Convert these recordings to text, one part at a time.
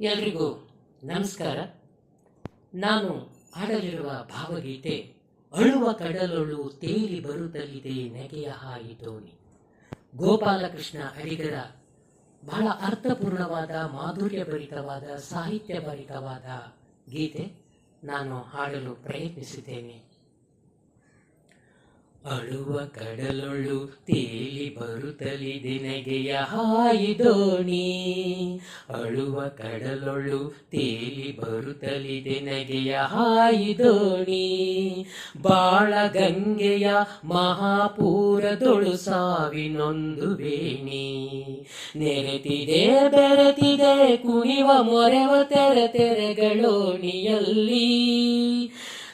ಎಲ್ರಿಗೂ ನಮಸ್ಕಾರ. ನಾನು ಹಾಡಲಿರುವ ಭಾವಗೀತೆ ಅಳುವ ಕಡಲೊಳು ತೇಲಿ ಬರುತ್ತಲಿದೆ ನೆಗೆಯ ಹಾಯಿ ದೋಣಿ. ಗೋಪಾಲಕೃಷ್ಣ ಅಡಿಗರ ಬಹಳ ಅರ್ಥಪೂರ್ಣವಾದ, ಮಾಧುರ್ಯಭರಿತವಾದ, ಸಾಹಿತ್ಯಭರಿತವಾದ ಗೀತೆ ನಾನು ಹಾಡಲು ಪ್ರಯತ್ನಿಸಿದ್ದೇನೆ. ಅಳುವ ಕಡಲೊಳು ತೇಲಿ ಬರುತ್ತಲಿದೆ ನೆಗೆಯ ಹಾಯಿ ದೋಣಿ. ಅಳುವ ಕಡಲೊಳು ತೇಲಿ ಬರುತ್ತಲಿದೆ ನೆಗೆಯ ಹಾಯಿ ದೋಣಿ. ಬಾಳ ಗಂಗೆಯ ಮಹಾಪೂರದೊಳು ಸಾವಿನೊಂದು ಬೇಣಿ. ನೆರೆತಿದೆ ಬೆರೆತಿದೆ ಕುಣಿವ ಮೊರೆವ ತೆರೆಗಳೋಣಿಯಲ್ಲಿ.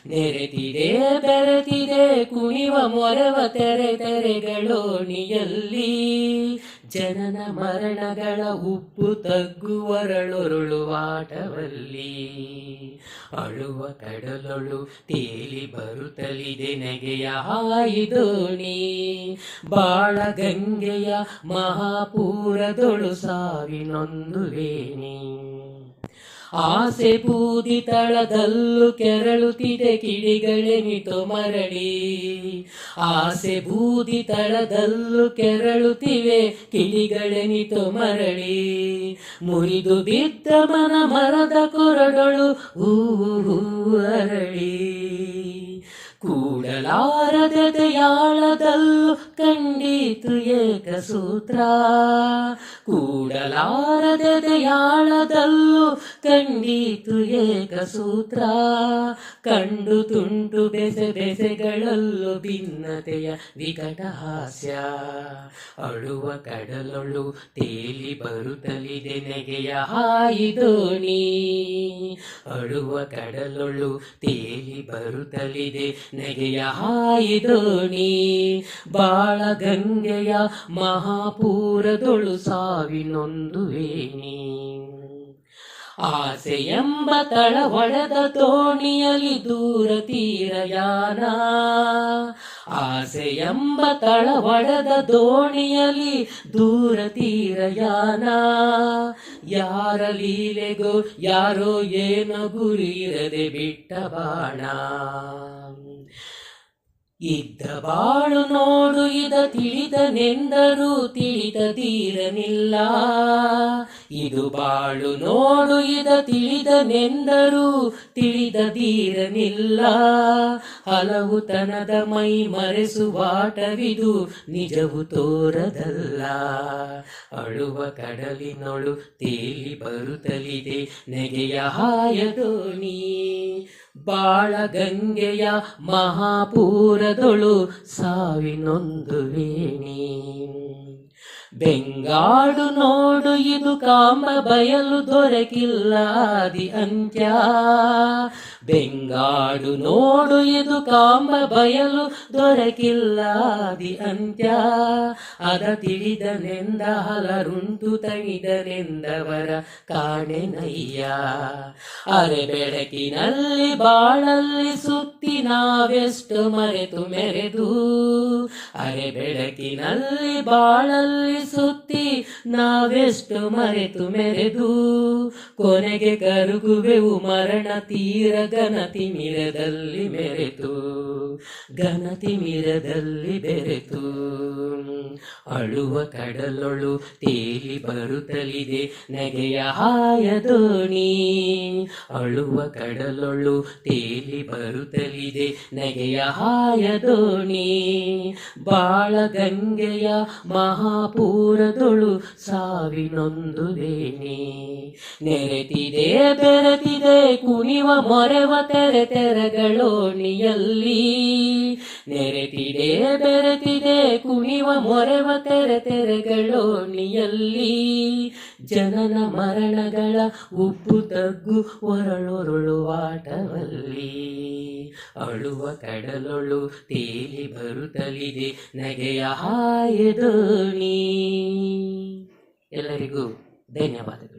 ನೆರೆತಿದೆ ಬೆರೆತಿದೆ ಕುಣಿವ ಮೊರೆವ ತೆರೆಗಳೋಣಿಯಲ್ಲಿ. ಜನನ ಮರಣಗಳ ಉಪ್ಪು ತಗ್ಗುವರಳೊರುಳುವಾಟವಲ್ಲಿ. ಅಳುವ ಕಡಲೊಳು ತೇಲಿ ಬರುತ್ತಲಿದೆ ನೆಗೆಯ ಹಾಯಿ ದೋಣಿ. ಬಾಳ ಗಂಗೆಯ ಮಹಾಪೂರದೊಳು ಸಾವಿನೊಂದು ವೇಣಿ. ಆಸೆ ಬೂದಿ ತಳದಲ್ಲೂ ಕೆರಳುತ್ತಿದೆ ಕಿಡಿಗಳೆನಿತೋ ಮರಳಿ. ಆಸೆ ಬೂದಿ ತಳದಲ್ಲೂ ಕೆರಳುತ್ತಿವೆ ಕಿಡಿಗಳೆನಿತೋ ಮರಳಿ. ಮುರಿದು ಬಿದ್ದ ಮರದ ಕೊರಡೊಳು ಹೂವು ಅರಳಿ. ಕೂಡಲಾರದೆದೆಯಾಳದಲ್ಲೂ ಕಂಡೀತು ಏಕಸೂತ್ರ. ಕೂಡಲಾರದೆದೆಯಾಳದಲ್ಲೂ ಕಂಡೀತು ಏಕಸೂತ್ರ. ಕಂಡು ತುಂಟು ಬೆಸೆ ಬೆಸೆಗಳಲ್ಲೂ ಭಿನ್ನತೆಯ ವಿಕಟ ಹಾಸ್ಯ. ಅಳುವ ಕಡಲೊಳು ತೇಲಿ ಬರುತ್ತಲಿದೆ ನೆಗೆಯ ಹಾಯಿ ದೋಣಿ. ಅಳುವ ಕಡಲೊಳು ತೇಲಿ ಬರುತ್ತಲಿದೆ ನೆಗೆಯ ಹಾಯಿ ದೋಣಿ. ಬಾಳ ಗಂಗೆಯ ಮಹಾಪೂರದೊಳು ಸಾವಿನೊಂದು ವೇಣಿ. ಆಸೆ ಎಂಬ ತಳ ಒಡೆದ ದೋಣಿಯಲ್ಲಿ ದೂರ ತೀರಯಾನ. ಆಸೆ ಎಂಬ ತಳ ಒಡೆದ ದೋಣಿಯಲ್ಲಿ ದೂರ ತೀರಯಾನ. ಯಾರ ಲೀಲೆಗೋ ಯಾರೋ ಏನೋ ಗುರಿ ಇರದೆ ಬಿಟ್ಟ ಬಾಣ. ಇದ್ದ ಬಾಳು ನೋಡು ಇದ ತಿಳಿದನೆಂದರೂ ತಿಳಿದದೀರನಿಲ್ಲ. ಇದು ಬಾಳು ನೋಡು ಇದ ತಿಳಿದನೆಂದರೂ ತಿಳಿದದೀರನಿಲ್ಲ. ಹಲವು ತನದ ಮೈ ಮರೆಸುವಾಟವಿದು ನಿಜವು ತೋರದಲ್ಲ. ಅಳುವ ಕಡಲಿನೊಳು ತೇಲಿ ಬರುತ್ತಲಿದೆ ನೆಗೆಯ ಹಾಯ ದೋಣಿ. ಬಾಳ ಗಂಗೆಯ ಮಹಾಪೂರದೊಳು ಸಾವಿನೊಂದು ವೇಣಿ. ಬೆಂಗಾಡು ನೋಡು ಇದು ಕಾಮ ಬಯಲು ದೊರಕಿಲ್ಲಾದಿ ಅಂತ್ಯ. ಬೆಂಗಾಡು ನೋಡು ಇದು ಕಾಮ ಬಯಲು ದೊರಕಿಲ್ಲಾದಿ ಅಂತ್ಯ. ಅದ ತಿಳಿದನೆಂದ ಹಲರುಂಟು ತಣಿದನೆಂದವರ ಕಾಣೆನಯ್ಯ. ಅರೆ ಬೆಳಕಿನಲ್ಲಿ ಬಾಳಲ್ಲಿ ಸುತ್ತಿ ನಾವೆಷ್ಟು ಮರೆತು ಮೆರೆದು. ಅರೆ ಬೆಳಕಿನಲ್ಲಿ ಬಾಳಲ್ಲಿ ಸುತ್ತಿ ನಾವೆಷ್ಟು ಮರೆತು ಮೆರೆದು. ಕೊನೆಗೆ ಕರುಗುವೆವು ಮರಣ ತೀರ ಗನತಿ ಮಿರದಲ್ಲಿ ಮೆರೆತು. ಗನತಿ ಮಿರದಲ್ಲಿ ಬೆರೆತು. ಅಳುವ ಕಡಲೊಳು ತೇಲಿ ಬರುತ್ತಲಿದೆ ನೆಗೆಯ ಹಾಯ ದೋಣಿ. ಅಳುವ ಕಡಲೊಳು ತೇಲಿ ಬರುತ್ತಲಿದೆ ನೆಗೆಯ ಹಾಯ ದೋಣಿ. ಬಾಳ ಗಂಗೆಯ ಮಹಾಪೂರದೊಳು ಸಾವಿನೊಂದು ವೇಣಿ. ನೆರೆತಿದೆ ಬೆರೆತಿದೆ ಕುಣಿವ ಮೊರೆವ ತೆರೆಗಳೋಣಿಯಲ್ಲಿ. ನೆರೆತಿದೆ ಬೆರೆತಿದೆ ಕುಣಿವ ಮೊರೆವ ತೆರೆಗಳೋಣಿಯಲ್ಲಿ. ಜನನ ಮರಣಗಳ ಉಪ್ಪು ತಗ್ಗು ಒರಳೊರುಳುವಾಟವಲ್ಲಿ. ಅಳುವ ಕಡಲೊಳು ತೇಲಿ ಬರುತ್ತಲಿದೆ ನೆಗೆಯ ಹಾಯ ದೋಣಿ. ಎಲ್ಲರಿಗೂ ಧನ್ಯವಾದಗಳು.